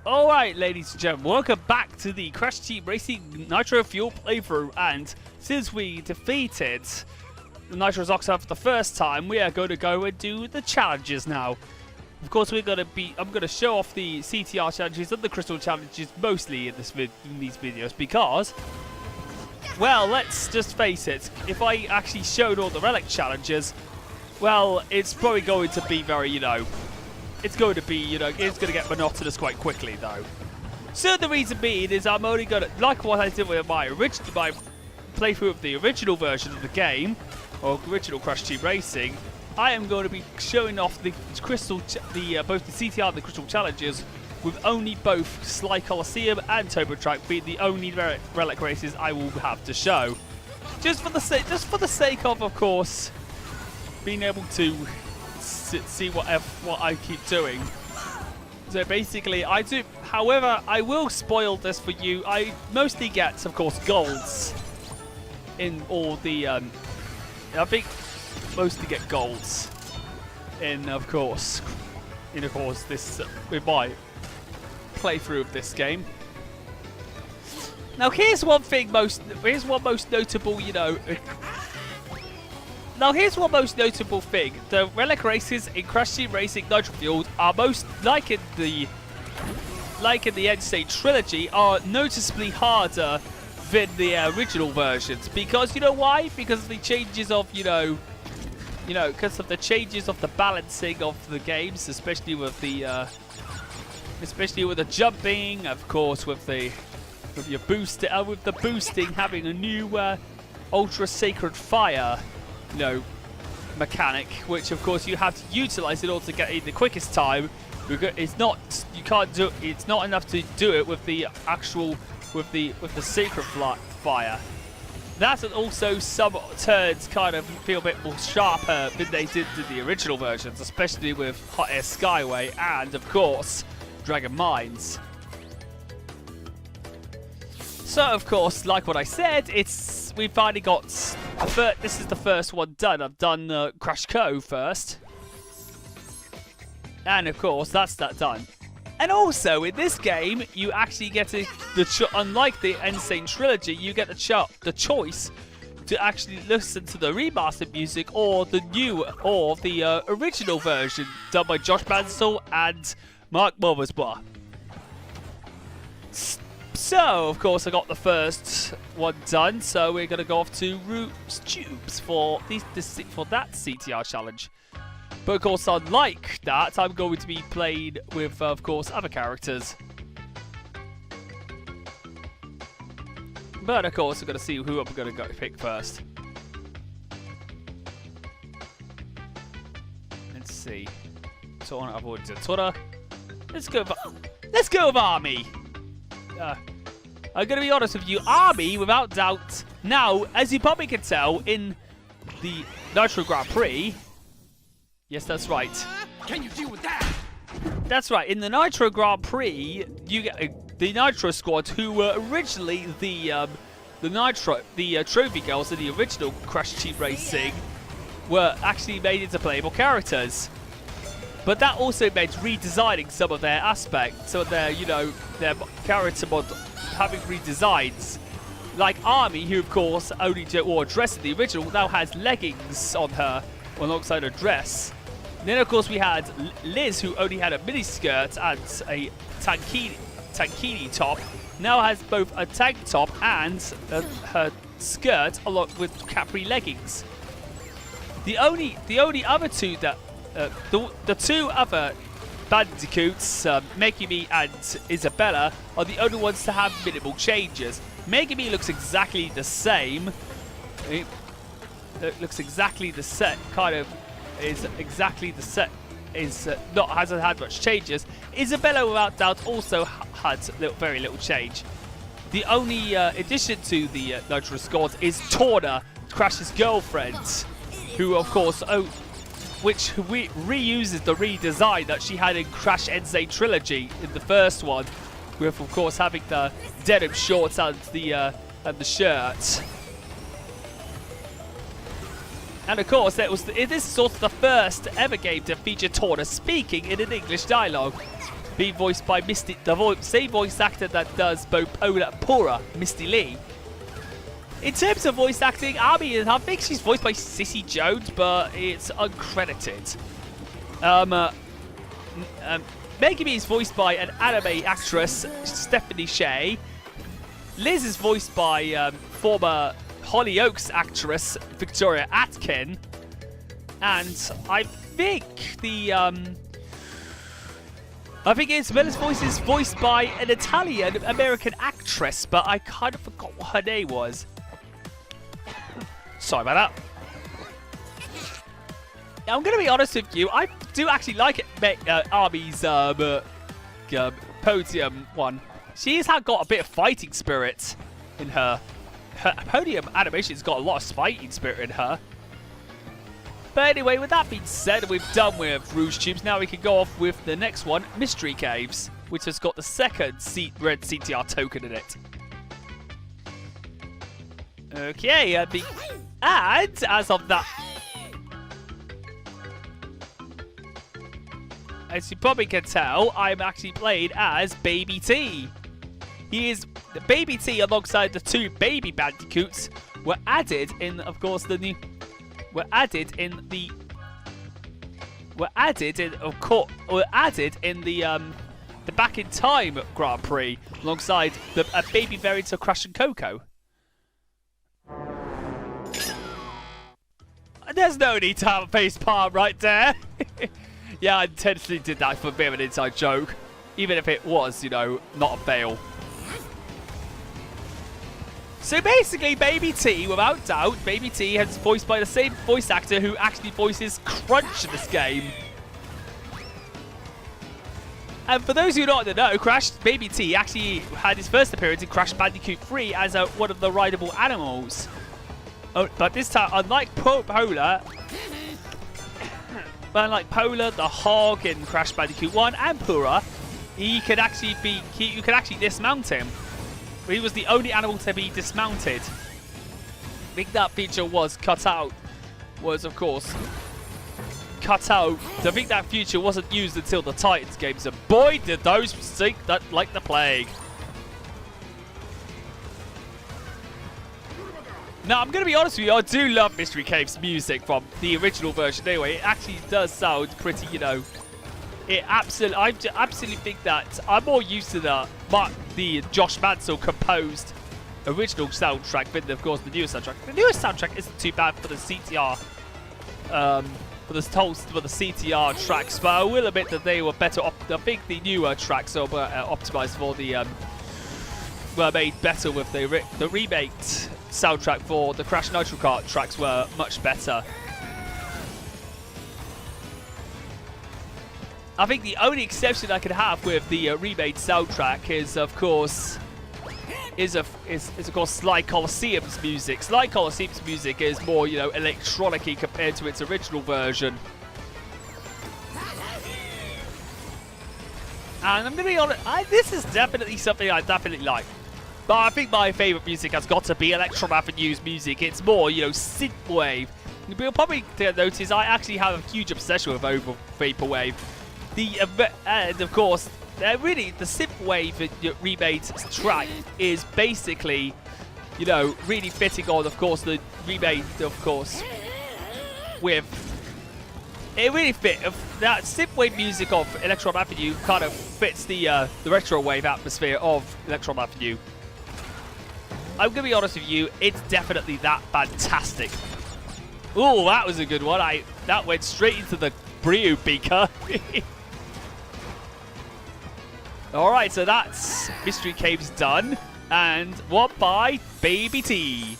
Alright, ladies and gentlemen, welcome back to the Crash Team Racing Nitro-Fueled playthrough, and since we defeated the Nitro's Oxide for the first time, we are going to go and do the challenges now. Of course, I'm going to show off the CTR Challenges and the Crystal Challenges mostly in these videos because, well, let's just face it, if I actually showed all the Relic Challenges, well, it's probably going to be very, it's going to be, it's going to get monotonous quite quickly, though. So the reason being is I'm only going to, like what I did with my playthrough of the original version of the game, or original Crash Team Racing, I am going to be showing off the both the CTR and the Crystal Challenges with only both Sly Coliseum and Turbo Track being the only Relic Races I will have to show. Just for the sake of course, being able to see what I keep doing. So basically, I do. However, I will spoil this for you. I mostly get, of course, golds in all the. I think mostly get golds in, of course, this with my playthrough of this game. Now, here's one most notable, Now here's one most notable thing. The Relic Races in Crash Team Racing Nitro-Fueled are most, like in the N.Sanity trilogy, are noticeably harder than the original versions. Because, you know why? Because of the changes of, because of the changes of the balancing of the games, especially with the jumping, of course, with your booster, with the boosting having a new Ultra Sacred Fire mechanic, which of course you have to utilize in order to get in the quickest time. It's not enough to do it with the Sacred Fire. That and also some turns kind of feel a bit more sharper than they did in the original versions, especially with Hot Air Skyway and of course Dragon Mines. So of course, like what I said, we finally got this is the first one done. I've done Crash Co first, and of course that's that done. And also in this game, you actually get unlike the N.Sanity trilogy, you get the choice to actually listen to the remastered music or the original version done by Josh Mansell and Mark Mothersbaugh. So, of course, I got the first one done, so we're going to go off to Roots Tubes for that CTR challenge. But, of course, unlike that, I'm going to be playing with, of course, other characters. But, of course, I'm going to see who I'm going to pick first. Let's see. Tona, I've already done Tona. Let's go with Army. I'm going to be honest with you, Army, without doubt, now, as you probably can tell, in the Nitro Grand Prix, yes, that's right. Can you deal with that? That's right, in the Nitro Grand Prix, you get the Nitro squad, who were originally the trophy girls in the original Crash Team Racing, were actually made into playable characters. But that also meant redesigning some of their aspects, so their character mod having redesigns. Like Army, who of course only wore a dress in the original, now has leggings on her alongside her dress. And then of course we had Liz, who only had a mini skirt and a tankini top, now has both a tank top and her skirt along with capri leggings. The only other two that the two other Bandicoots, Megumi and Isabella, are the only ones to have minimal changes. Megumi looks exactly the same. It looks exactly the same. Hasn't had much changes. Isabella, without doubt, also had very little change. The only addition to the Nitro squad is Tona, Crash's girlfriend, who of course reuses the redesign that she had in Crash N.Sanity trilogy in the first one, with of course having the denim shorts and the shirt. And of course, this is also the first ever game to feature Tona speaking in an English dialogue. being voiced by Misty, the same voice actor that does both Pola and Pura, Misty Lee. In terms of voice acting, Abby, I think she's voiced by Sissy Jones, but it's uncredited. Megumi is voiced by an anime actress, Stephanie Shea. Liz is voiced by former Hollyoaks actress, Victoria Atkin. And I think Isabella's voice is voiced by an Italian-American actress, but I kind of forgot what her name was. Sorry about that. I'm going to be honest with you, I do actually like Arby's podium one. She's got a bit of fighting spirit in her. Her podium animation's got a lot of fighting spirit in her. But anyway, with that being said, we've done with Rouge Tubes. Now we can go off with the next one, Mystery Caves, which has got the second red CTR token in it. Okay, and as of that, as you probably can tell, I'm actually playing as Baby T. He is the Baby T alongside the two baby bandicoots were added in, of course, the new. Were added in the Back in Time Grand Prix alongside a baby variant of Crash and Coco. There's no need to have a face palm right there. Yeah, I intentionally did that for a bit of an inside joke, even if it was, you know, not a fail. So basically, Baby T, without doubt, Baby T is voiced by the same voice actor who actually voices Crunch in this game. And for those who don't know, Baby T actually had his first appearance in Crash Bandicoot 3 as one of the rideable animals. Oh, but this time, unlike Pola, the Hog in Crash Bandicoot 1 and Pura, you could actually dismount him. He was the only animal to be dismounted. I think that feature was cut out. Of course, cut out. I think that feature wasn't used until the Titans games, and boy, did those sink that like the plague. Now, I'm going to be honest with you, I do love Mystery Cave's music from the original version anyway. It actually does sound pretty, you know... I absolutely think that I'm more used to the Josh Mansell composed original soundtrack than, of course, the newest soundtrack. The newest soundtrack isn't too bad for the CTR, for the CTR tracks, but I will admit that they were better. I think the newer tracks were optimized for the were made better with the remake soundtrack for the Crash Nitro Kart tracks were much better. I think the only exception I could have with the remade soundtrack is, of course, Sly Coliseum's music. Sly Coliseum's music is more, you know, electronic-y compared to its original version. And I'm gonna be honest, this is definitely something I definitely like. But I think my favourite music has got to be Electron Avenue's music. It's more, you know, synthwave. You'll probably notice I actually have a huge obsession with Vaporwave. And of course, really, the synthwave remade track is basically, you know, really fitting on, of course, the remade, of course, with... It really fit. That synthwave music of Electron Avenue kind of fits the retro wave atmosphere of Electron Avenue. I'm going to be honest with you, it's definitely that fantastic. Ooh, that was a good one. That went straight into the Brio beaker. Alright, so that's Mystery Caves done, and won by Baby T.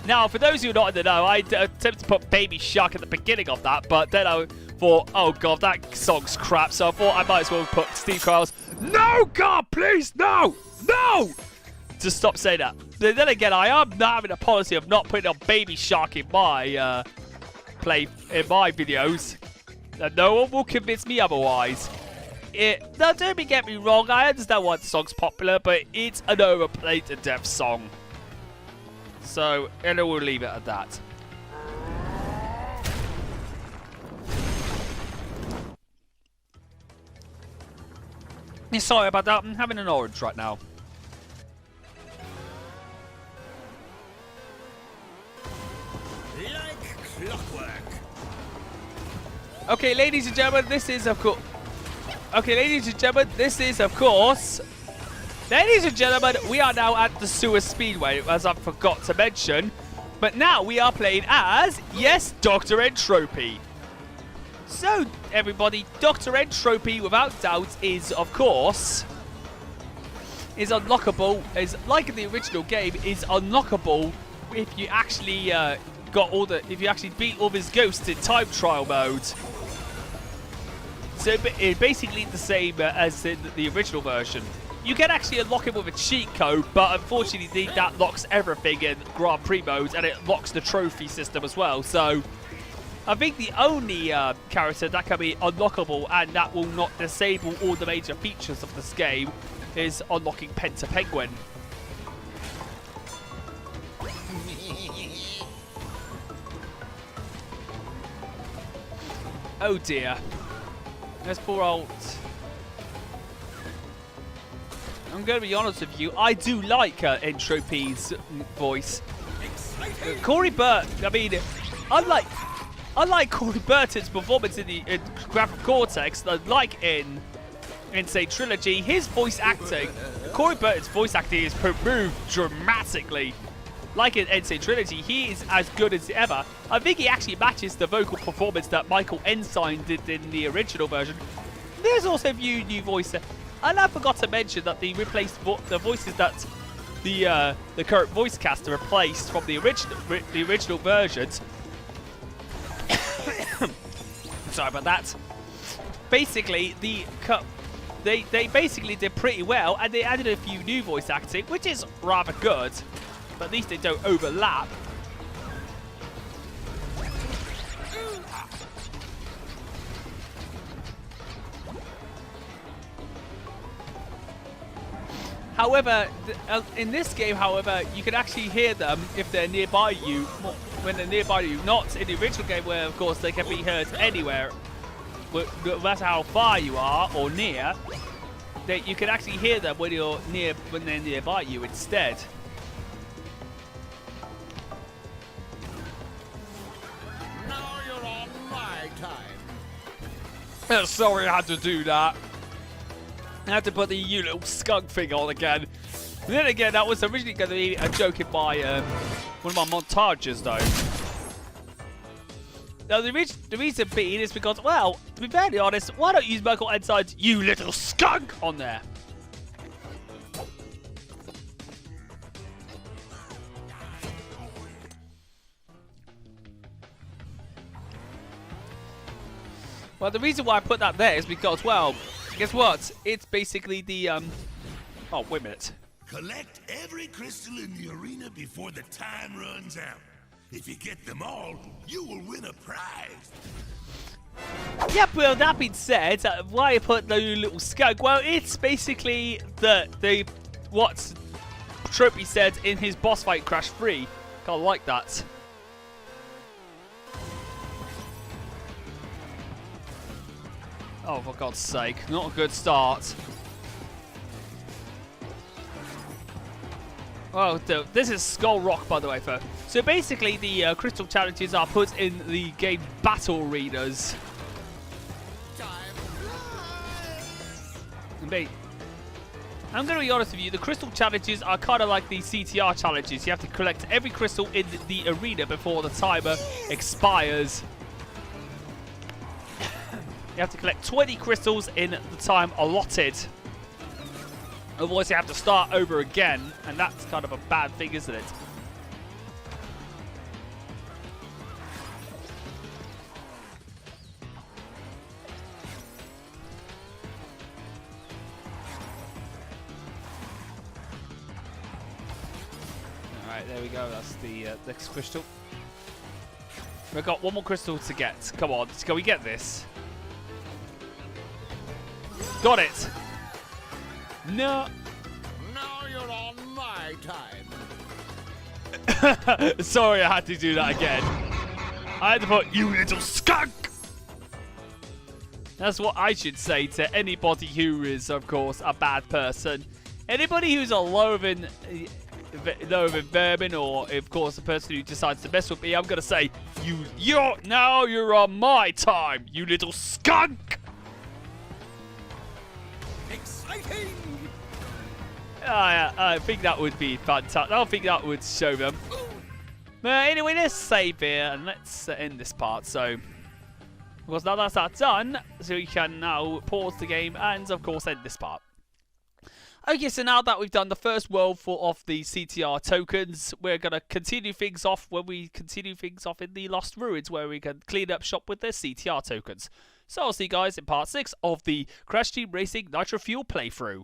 Now, for those who are not in the know, I attempted to put Baby Shark at the beginning of that, but then I thought, oh god, that song's crap, so I thought I might as well put Steve Carell's "No, God, please, no! No!" to stop saying that. But then again, I am now having a policy of not putting on Baby Shark in my videos, and no one will convince me otherwise. Now, don't get me wrong, I understand why the song's popular, but it's an overplayed to death song. So, and we'll leave it at that. Sorry about that. I'm having an orange right now. Like clockwork. Okay, ladies and gentlemen, this is of course. Okay, ladies and gentlemen, this is of course. Ladies and gentlemen, we are now at the Sewer Speedway, as I forgot to mention. But now we are playing as, yes, Dr. N.Sanity. So, everybody, Dr. N.Sanity, without doubt, is, of course, is unlockable. Is like in the original game, is unlockable if you actually if you actually beat all his ghosts in time trial mode. So it's basically the same as in the original version. You can actually unlock it with a cheat code, but unfortunately that locks everything in Grand Prix mode, and it locks the trophy system as well. So I think the only character that can be unlockable and that will not disable all the major features of this game is unlocking Penta Penguin. Oh dear. Let's pour out. I'm going to be honest with you, I do like N.Sanity's voice. Corey Burt, I mean, unlike Corey Burton's performance in Graphic Cortex, like in Insane Trilogy, his voice acting, Corey Burton's voice acting is improved dramatically. Like in Insane Trilogy, he is as good as ever. I think he actually matches the vocal performance that Michael Ensign did in the original version. There's also a few new voices. And I forgot to mention that they replaced the voices that the current voice caster replaced from the original versions. Sorry about that. Basically, they basically did pretty well, and they added a few new voice acting, which is rather good. But at least they don't overlap. However, in this game, however, you can actually hear them if they're nearby you, when they're nearby you. Not in the original game where, of course, they can be heard anywhere, no matter how far you are or near. That you can actually hear them when they're nearby you instead. Now you're on my time. Sorry I had to do that. I had to put the you little skunk thing on again. And then again, that was originally going to be a joke in my one of my montages, though. Now, the reason being is because, well, to be fairly honest, why don't you use Michael Ensign's "you little skunk" on there? Well, the reason why I put that there is because, well, guess what? It's basically the, oh, wait a minute. Collect every crystal in the arena before the time runs out. If you get them all, you will win a prize. Yep, well, that being said, why I put the little skunk? Well, it's basically what Tropy said in his boss fight Crash 3. Kinda like that. Oh, for God's sake. Not a good start. Oh, this is Skull Rock, by the way, folks. So basically, the crystal challenges are put in the game battle arenas. I'm going to be honest with you, the crystal challenges are kind of like the CTR challenges. You have to collect every crystal in the arena before the timer expires. You have to collect 20 crystals in the time allotted. Otherwise, you have to start over again, and that's kind of a bad thing, isn't it? Alright, there we go. That's the next crystal. We've got one more crystal to get. Come on, can we get this? Got it! No! Now you're on my time. Sorry, I had to do that again. I had to put, you little skunk! That's what I should say to anybody who is, of course, a bad person. Anybody who's a loathing vermin, or of course, the person who decides to mess with me, I'm gonna say, you're on my time, you little skunk. Exciting! I think that would be fantastic. I think that would show them. Anyway, let's save here and let's end this part. So, of course, now that's done, so we can now pause the game and, of course, end this part. Okay, so now that we've done the first world of the CTR tokens, we're going to continue things off when we continue things off in the Lost Ruins, where we can clean up shop with the CTR tokens. So I'll see you guys in part 6 of the Crash Team Racing Nitro-Fueled playthrough.